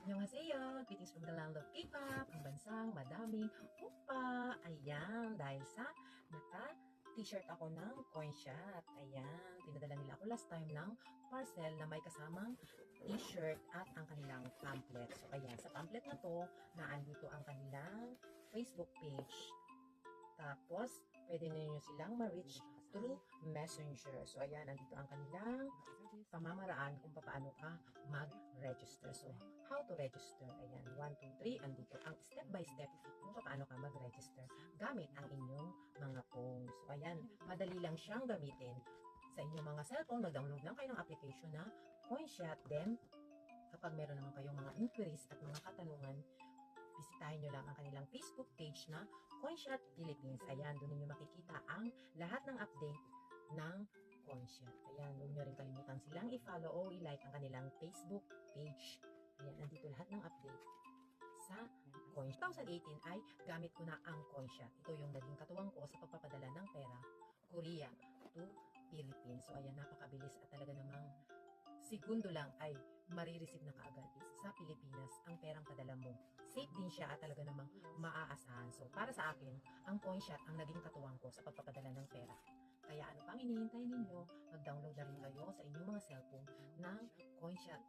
Annyeonghaseyo! Greetings from the land of K-pop, ang bansang madaming upa. Ayan, dahil sa naka-t-shirt ako ng Coinshot. Ayan, pinadala nila ako last time ng parcel na may kasamang t-shirt at ang kanilang pamphlet. So ayan, sa pamphlet na to, naandito ang kanilang Facebook page. Tapos, pwede ninyo silang ma-reach through Messenger. So, ayan, andito ang kanilang pamamaraan kung paano ka mag-register. So, how to register? Ayan, 1, 2, 3. Andito ang step by step kung paano ka mag-register gamit ang inyong mga phone. So, ayan, madali lang siyang gamitin. Sa inyong mga cellphone, mag-download lang kayo ng application na Coinshot. Then, kapag meron naman kayong mga inquiries at mga katanungan, bisitahin nyo lang ang kanilang Facebook page na Coinshot Philippines. Ayan, doon ninyo makikita ang lahat ng update ng Coinshot. Ayan, doon nyo rin kalimutan silang i-follow o i-like ang kanilang Facebook page. Ayan, nandito lahat ng update sa Coinshot. 2018 ay gamit ko na ang Coinshot. Ito yung naging katuwang ko sa pagpapadala ng pera Korea to Philippines. So, ayan, napakabilis at talaga namang segundo lang ay marireceive na kaagad sa Pilipinas ang perang padala mo. Safe din siya at talaga namang maaasahan. So, para sa akin, ang Coinshot ang naging katuwang ko sa pagpapadala ng pera. Kaya ano pang hinihintay ninyo, mag-download na rin kayo sa inyong mga cellphone ng Coinshot